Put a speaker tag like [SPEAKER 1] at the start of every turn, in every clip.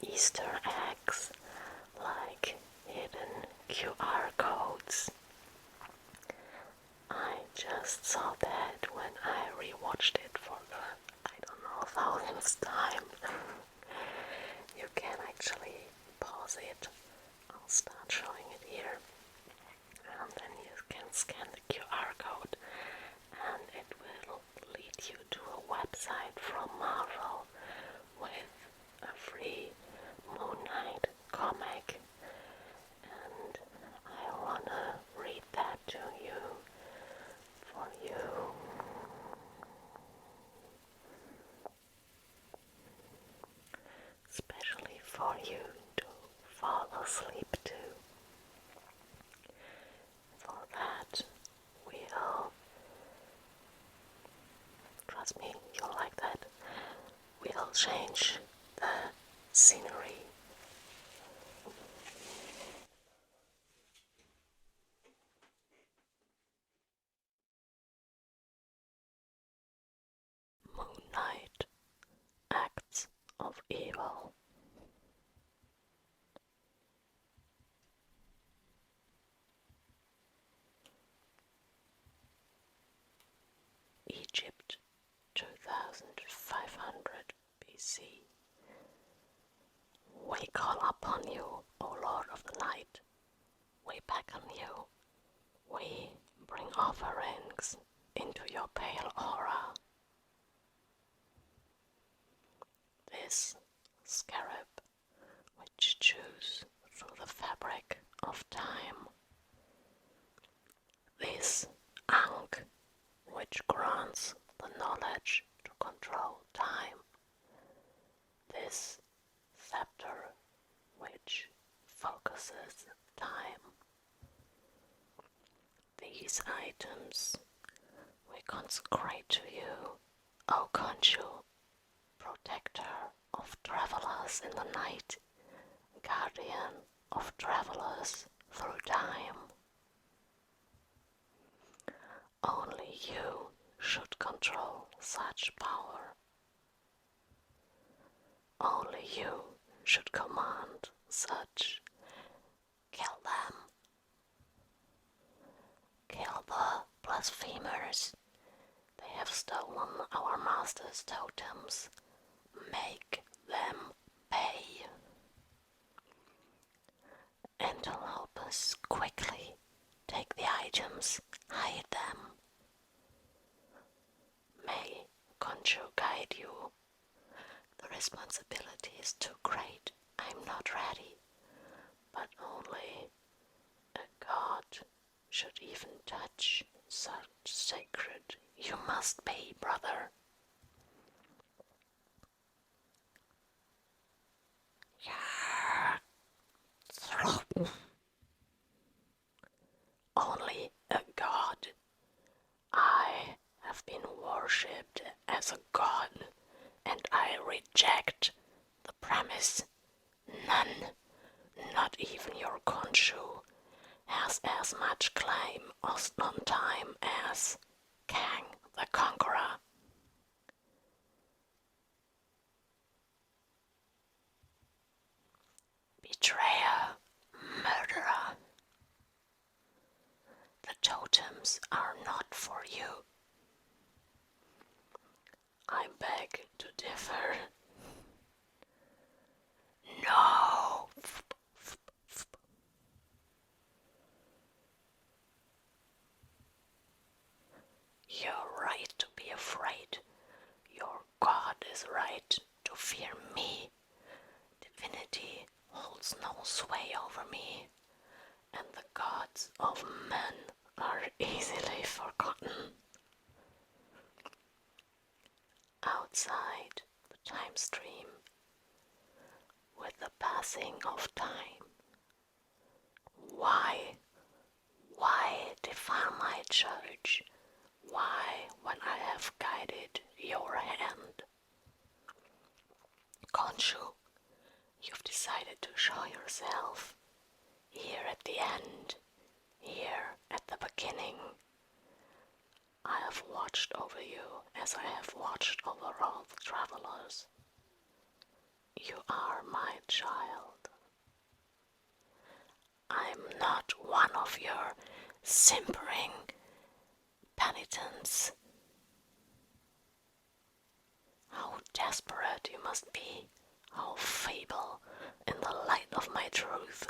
[SPEAKER 1] Easter eggs, like hidden QR codes. I just saw that when I rewatched it for the, I don't know, thousandth time. You can actually pause it. I'll start showing it here. And then you can scan the QR code and it will lead you to a website from Marvel with a free Moon Knight comic. And I wanna read that to you, for you. Especially for you to fall asleep to. For that, we'll, trust me, you'll like that, we'll change the scenery. Moon Knight, Acts of Evil. Egypt, 2500 BC. We call upon you, O Lord of the Light. We beckon you. We bring offerings into your pale aura. This scarab which chews through the fabric of time. This ankh which grants the knowledge to control time. This scepter which focuses time. These items we consecrate to you, O Khonshu, protector of travelers in the night, guardian of travelers through time. Only you should control such power. Only you should command such. Kill them. Kill the blasphemers. They have stolen our master's totems. Make them pay. Interlopers, quickly take the items, hide them. May Khonshu guide you. The responsibility is too great. I'm not ready, but only a god should even touch such sacred. You must pay, brother. Only a god. I have been worshipped as a god, and I reject the premise. None, not even your Khonshu, has as much claim on time as Kang the Conqueror. Betrayer, murderer. The totems are not for you. I beg to differ. No! You're right to be afraid. Your God is right to fear me. Divinity holds no sway over me, and the gods of men are easily forgotten. Outside the time stream, with the passing of time, why defile my church? Why, when I have guided your hand? Khonshu, you've decided to show yourself here at the end, here at the beginning. I have watched over you as I have watched over all the travelers. You are my child. I'm not one of your simpering penitents. How desperate you must be, how feeble in the light of my truth.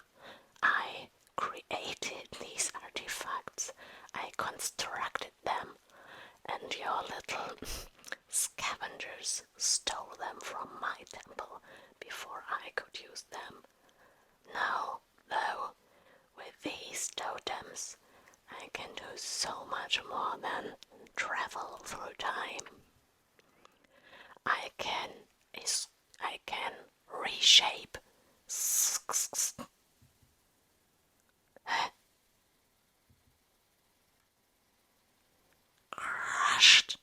[SPEAKER 1] I created these artifacts, I constructed them, and your little scavengers stole them from my temple before I could use them. Now, though, with these totems, I can do so much more than travel through time. I can reshape. Crushed.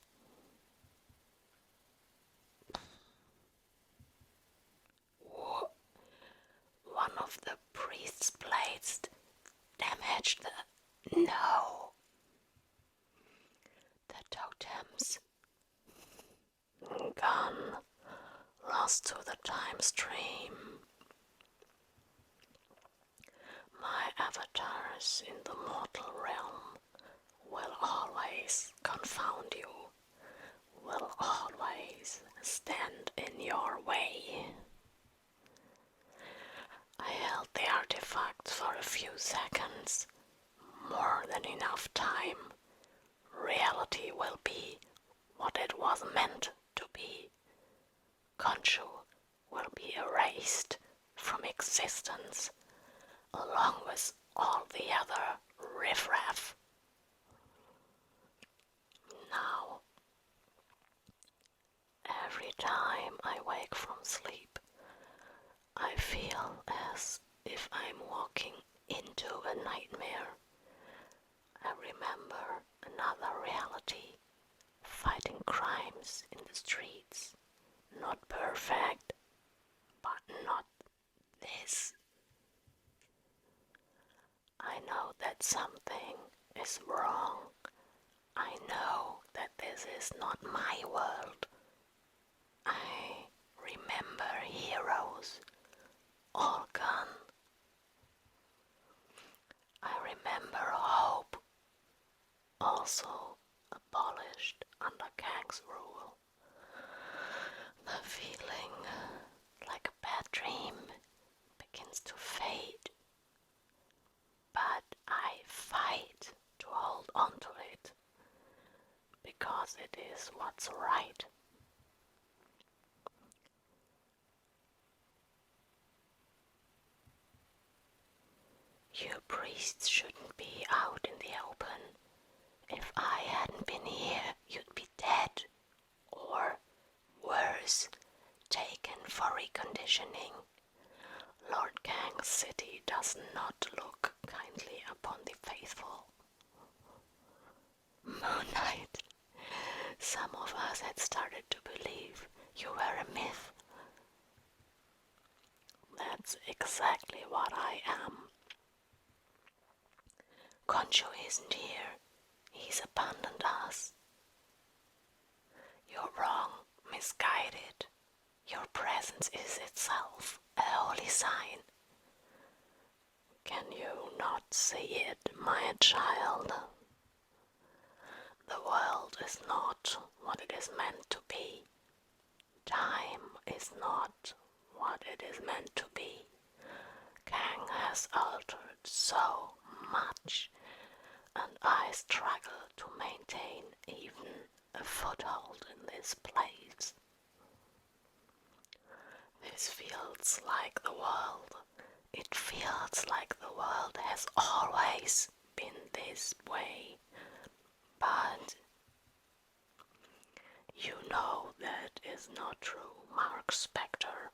[SPEAKER 1] One of the priest's blades damaged the... No! The totems. Gone. Lost to the time stream. My avatars in the mortal realm will always confound you, will always stand in your way. I held the artifact for a few seconds, more than enough time. Reality will be what it was meant to be. Khonshu will be erased from existence, along with all the other riffraff. Now, every time I wake from sleep, I feel as if I'm walking into a nightmare. I remember another reality, fighting crimes in the streets. Not perfect, but not this. I know that something is wrong. I know that this is not my world. I remember heroes, all gone. I remember hope, also abolished under Kang's rule. The feeling like a bad dream begins to fade, but I fight to hold on to it, because it is what's right. You priests shouldn't be out in the open. If I hadn't been here, you'd be dead, or worse, taken for reconditioning. Lord Kang's city does not look kindly upon the faithful. Moon Knight, some of us had started to believe you were a myth. That's exactly what I am. Khonshu isn't here. He's abandoned us. You're wrong, misguided. Your presence is itself a holy sign. Can you not see it, my child? The world is not what it is meant to be. Time is not what it is meant to be. Kang has altered so much, and I struggle to maintain even a foothold in this place. This feels like the world. It feels like the world has always been this way. But you know that is not true, Mark Spector.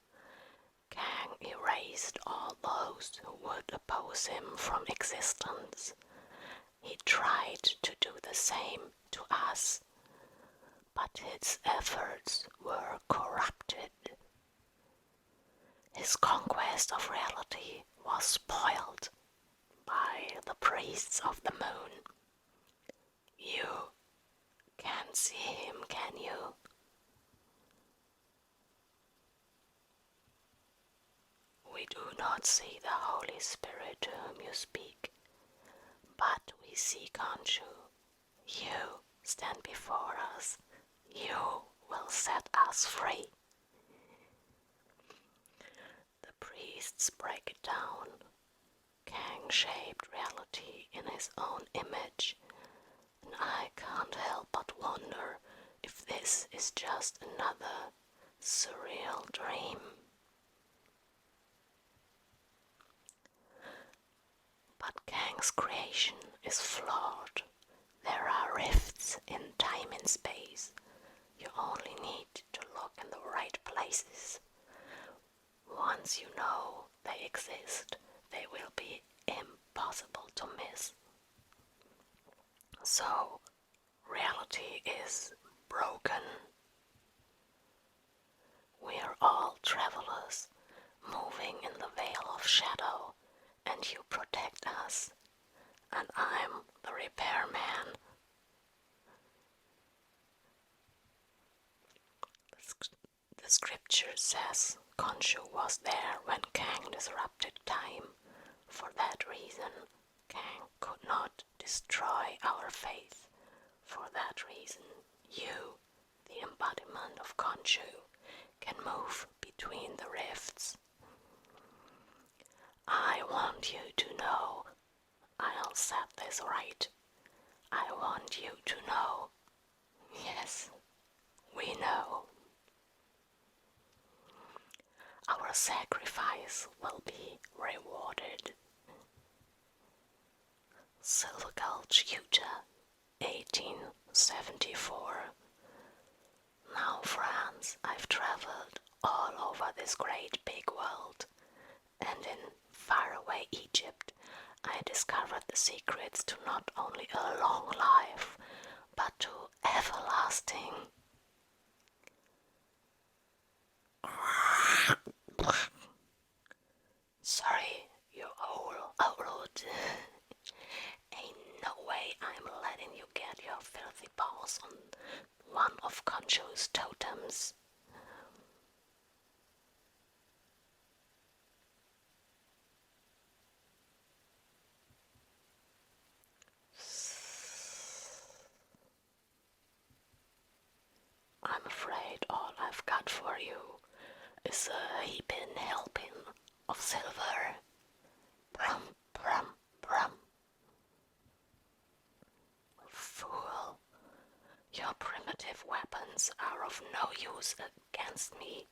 [SPEAKER 1] Kang erased all those who would oppose him from existence. He tried to do the same to us, but his efforts were corrupted. His conquest of reality was spoiled by the priests of the moon. You can't see him, can you? not see the Holy Spirit to whom you speak, but we see Khonshu. You stand before us. You will set us free. The priests break it down. Kang shaped reality in his own image, and I can't help but wonder if this is just another surreal dream. But Kang's creation is flawed. There are rifts in time and space. You only need to look in the right places. Once you know they exist, they will be impossible to miss. So, reality is broken. We are all travelers, moving in the veil of shadow, and you protect us, and I'm the repairman. The scripture says Khonshu was there when Kang disrupted time. For that reason, Kang could not destroy our faith. For that reason, you, the embodiment of Khonshu, can move between the rifts. I want you to know I'll set this right. I want you to know. Yes, we know. Our sacrifice will be rewarded. Silver Gulch, Utah, 1874. Now, France, I've traveled all over this great big world, and in faraway Egypt, I discovered the secrets to not only a long life, but to everlasting. Sorry, you old. Ain't no way I'm letting you get your filthy paws on one of Khonshu's totems. I'm afraid all I've got for you is a heaping helping of silver. Brum, brum, brum. Fool, your primitive weapons are of no use against me.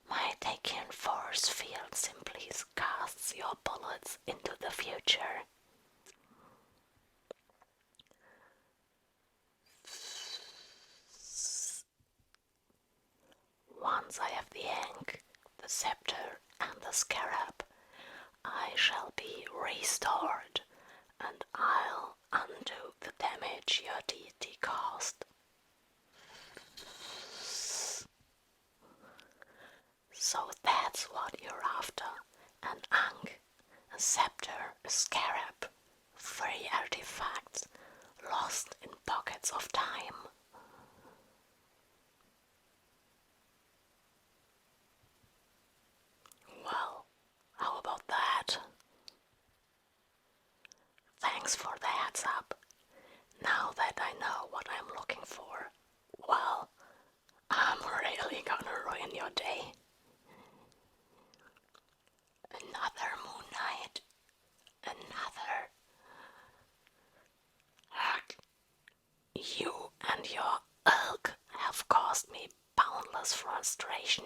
[SPEAKER 1] My Dakian force field simply casts your bullets into the future. Once I have the ink, the scepter, and the scarab, I shall be restored, and I'll undo the damage your deity caused. So that's what you're after, an ankh, a scepter, a scarab, 3 artifacts lost in pockets of time. Well, how about that? Thanks for the heads up. Now that I know what I'm looking for, well, I'm really gonna ruin your day. Another Moon Knight. Another. You and your ilk have caused me boundless frustration.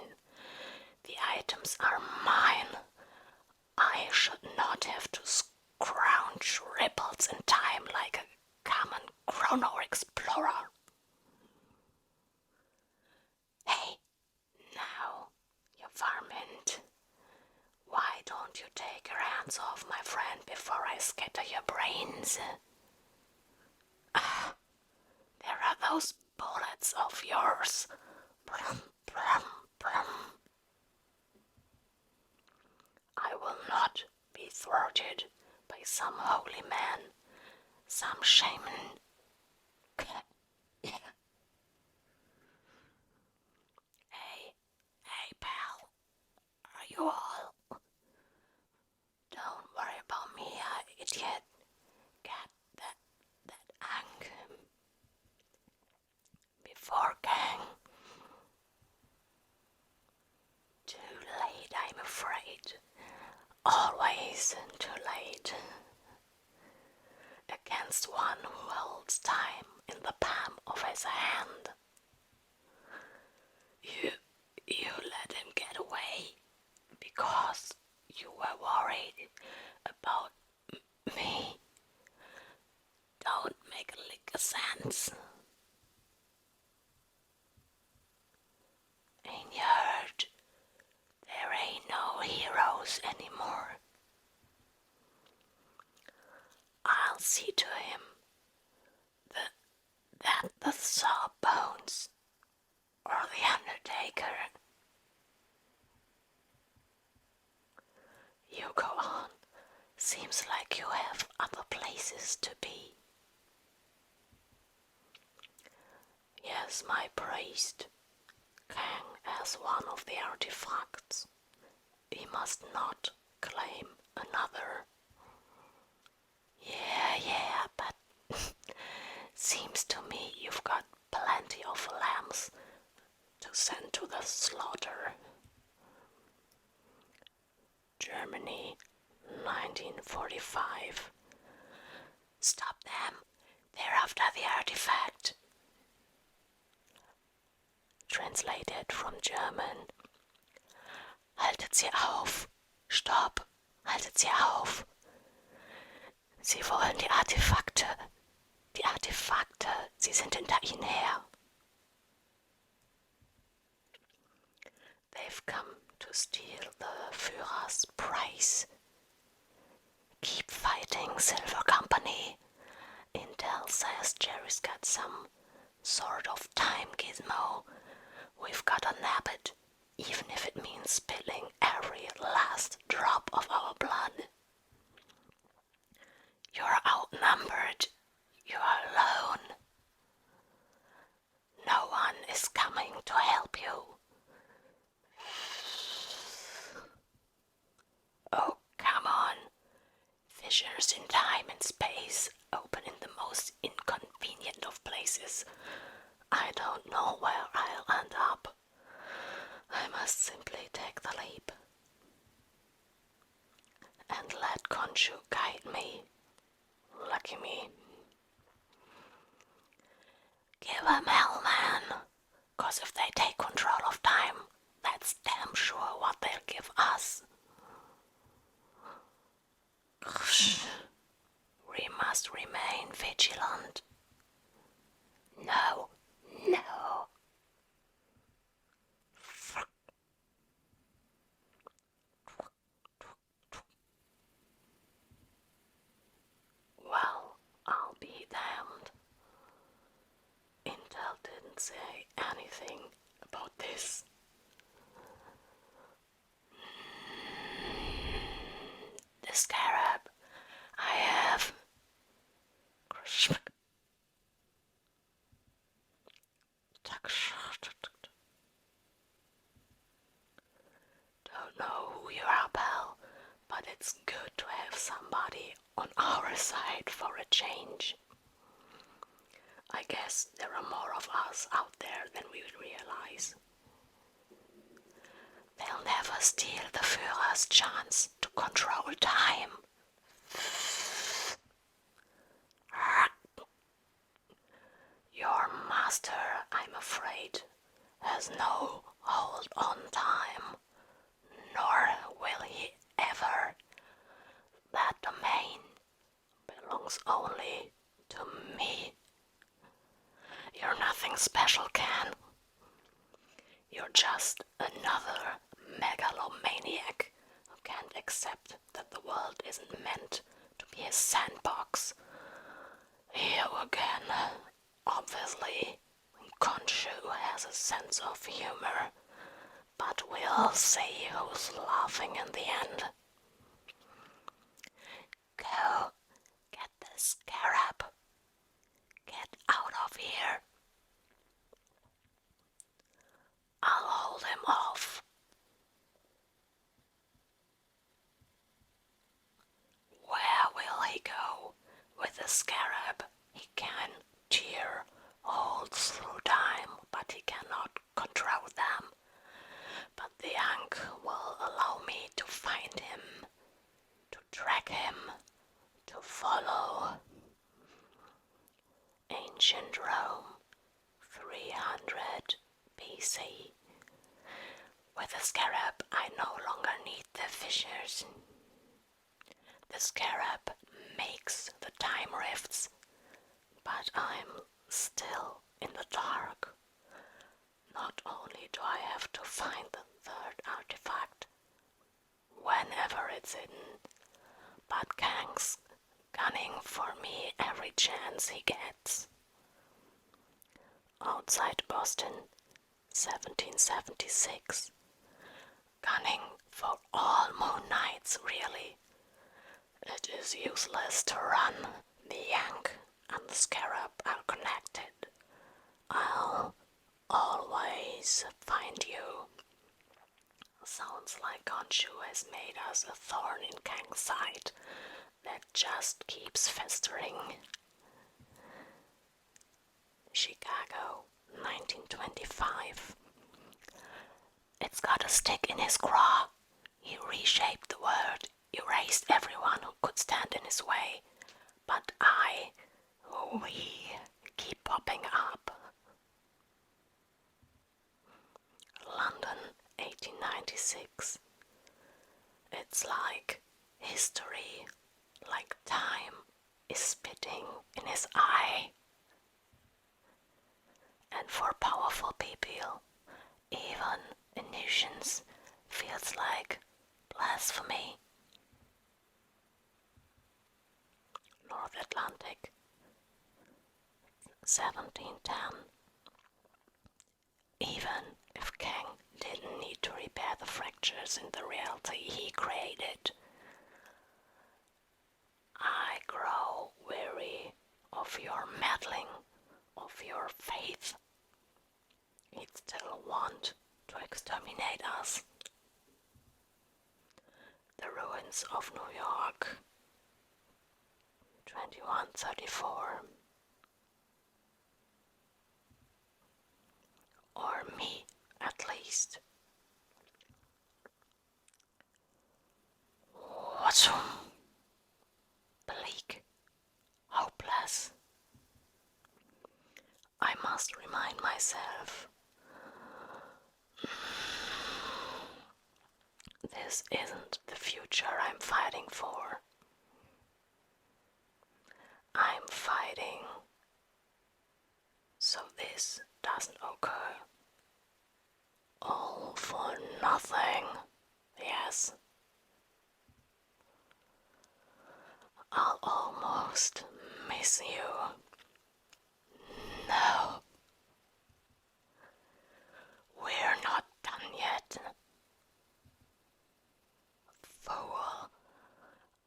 [SPEAKER 1] The items are mine. I should not have to scrounge ripples in time like a common chrono explorer. Hey, now, you varmint. Why don't you take your hands off my friend before I scatter your brains? There are those bullets of yours. Brum, brum, brum. I will not be thwarted by some holy man, some shaman. Hey, pal, are you all? afraid, always too late. Against one who holds time in the palm of his hand. You let him get away because you were worried about me. Don't make a lick of sense. Ain't you heard? There ain't no heroes anymore. I'll see to him that the Sawbones or the Undertaker. You go on. Seems like you have other places to be. Yes, my priest. Kang has one of the artifacts. He must not claim another. Yeah, but seems to me you've got plenty of lambs to send to the slaughter. Germany, 1945. Stop them. They're after the artifact. Translated from German. Haltet sie auf. Stopp. Haltet sie auf. Sie wollen die Artefakte. Die Artefakte. Sie sind hinter ihnen her. They've come to steal the Führer's prize. Keep fighting, Silver Company. Intel says Jerry's got some sort of time gizmo. We've got to nab it, even if it means spilling every last drop of our blood. You're outnumbered. You're alone. No one is coming to help you. Oh, come on. Fissures in time and space open in the most inconvenient of places. I don't know where I'll end up. I must simply take the leap. And let Khonshu guide me. Lucky me. Give 'em hell, man. 'Cause if they take control of time, that's damn sure what they'll give us. We must remain vigilant. No. Well, I'll be damned. Intel didn't say anything about this. The scarab I have. Don't know who you are, pal, but it's good to have somebody on our side for a change. I guess there are more of us out there than we realize. They'll never steal the Führer's chance to control time. Your master, I'm afraid, has no hold on time, nor will he ever. That domain belongs only to me. You're nothing special, Ken. You're just another megalomaniac who can't accept that the world isn't meant to be a sandbox. Here again, obviously, Khonshu has a sense of humor, but we'll see who's laughing in the end. Go, get the scarab. Get out of here. I'll hold him off. Where will he go with the scarab? He can tear holes through time, but he cannot control them. But the Ankh will allow me to find the third artifact whenever it's hidden, but Kang's gunning for me every chance he gets. Outside Boston, 1776. Gunning for all Moon Knights, really. It is useless to run. The Yank and the Scarab are connected. I'll always find you. Sounds like Khonshu has made us a thorn in Kang's side that just keeps festering. Chicago, 1925. It's got a stick in his craw. He reshaped the world, erased everyone who could stand in his way. But we keep popping up. London, 1896. It's like history, like time, is spitting in his eye. And for powerful people, even illusions feels like blasphemy. North Atlantic, 1710. Even if Kang didn't need to repair the fractures in the reality he created, I grow weary of your meddling, of your faith. He'd still want to exterminate us. The ruins of New York, 2134. Or me, at least. What's bleak, hopeless. I must remind myself, this isn't the future I'm fighting for. I'm fighting so this doesn't occur. All for nothing, yes. I'll almost miss you. No. We're not done yet. Fool.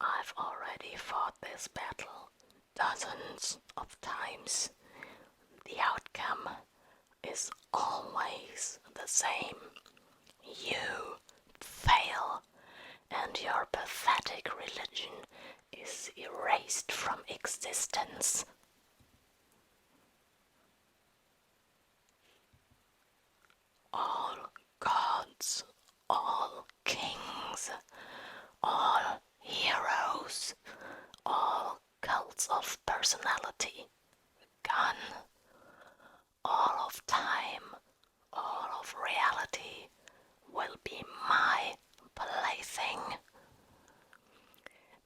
[SPEAKER 1] I've already fought this battle dozens of times. The outcome is always the same. You fail, and your pathetic religion is erased from existence. All gods, all kings, all heroes, all cults of personality, gone. All of time, all of reality will be my plaything.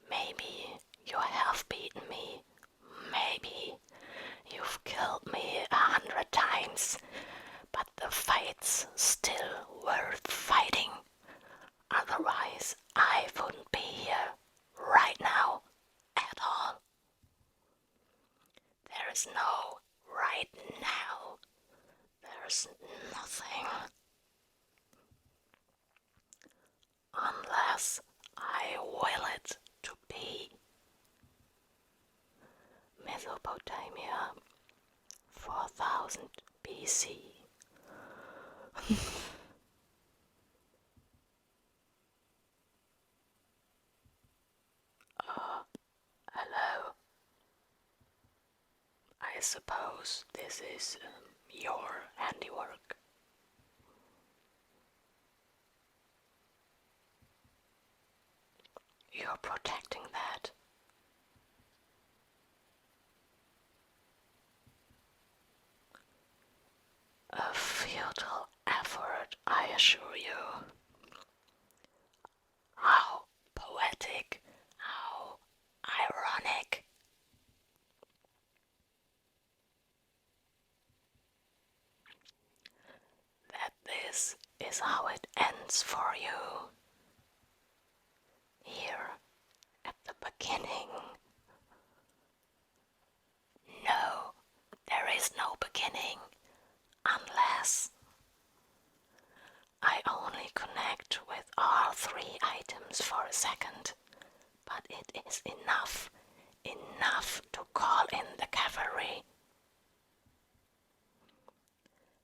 [SPEAKER 1] Maybe you have beaten me, maybe you've killed me 100 times, but the fight's still worth fighting. Otherwise, I wouldn't be here right now at all. There is no right now. There's nothing. Unless I will it to be. Mesopotamia, 4000 BC. Hello. I suppose this is your handiwork. You're protecting that. A futile effort, I assure you. How poetic, how ironic. That this is is how it ends for you. Here at the beginning. No, there is no beginning, unless I only connect with all 3 items for a second, but it is enough to call in the cavalry.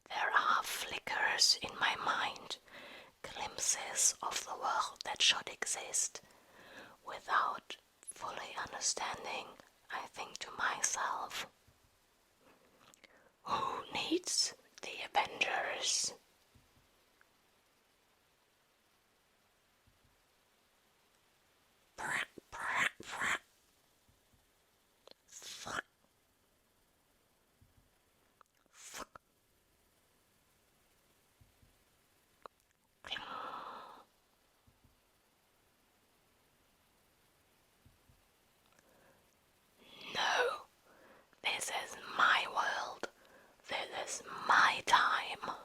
[SPEAKER 1] There are flickers in my mind, glimpses of the world that should exist. Without fully understanding, I think to myself, who needs the Avengers? No, this is my world. This is my time.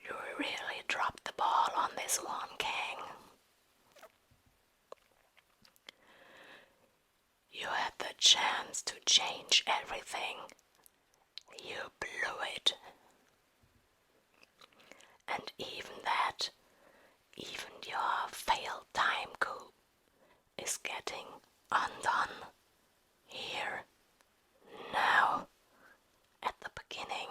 [SPEAKER 1] You really dropped the ball on this one, King. You had the chance to change everything. You blew it. And even your failed time coup is getting undone here, now, at the beginning.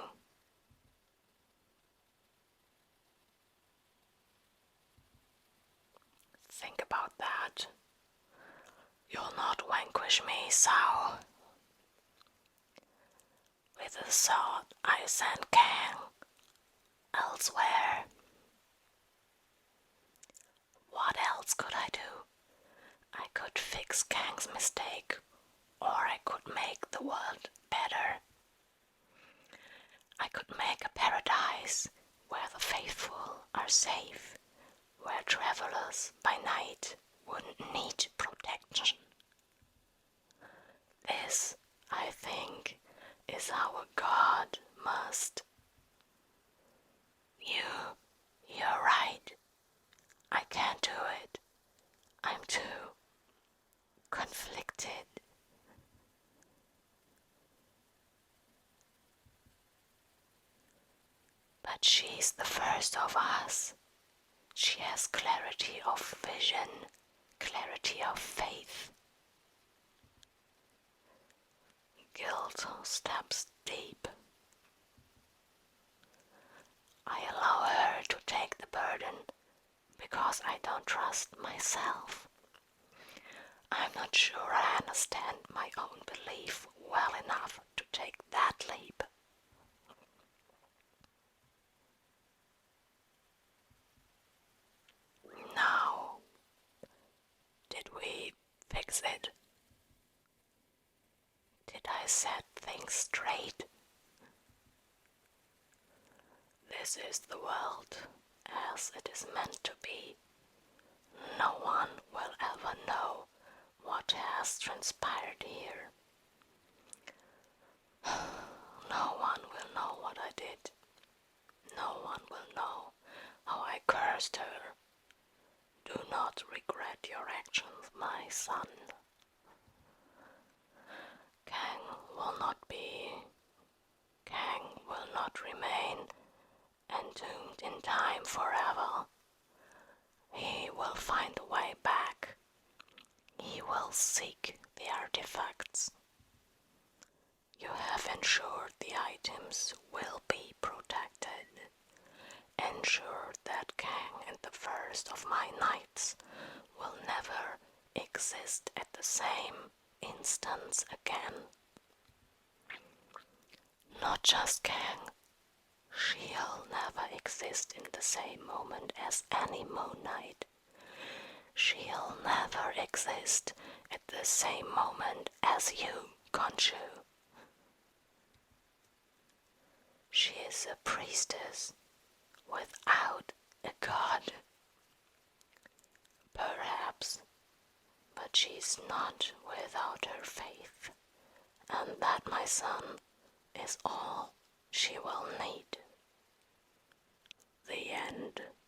[SPEAKER 1] Think about that. You'll not vanquish me, Sao. With a sword I send Kang elsewhere. What else could I do? I could fix Kang's mistake, or I could make the world better. I could make a paradise where the faithful are safe, where travelers by night wouldn't need protection. This, I think, is how a god must. You're right. I can't do it. I'm too conflicted. But she's the first of us. She has clarity of vision, clarity of faith. Guilt steps deep. I allow her to take the burden because I don't trust myself. I'm not sure I understand my own belief well enough to take that leap. Now, did we fix it? Did I set things straight? This is the world as it is meant to be. No one will ever know what has transpired here. No one will know what I did. No one will know how I cursed her. Do not regret your actions, my son. Kang will not remain entombed in time forever. He will find a way back. He will seek the artifacts. You have ensured the items will be protected. Ensure that Kang and the first of my knights will never exist at the same instance again. Not just Kang. She'll never exist in the same moment as any Moon Knight. She'll never exist at the same moment as you, Khonshu. She is a priestess without a god. Perhaps, but she's not without her faith, and that, my son, is all she will need. and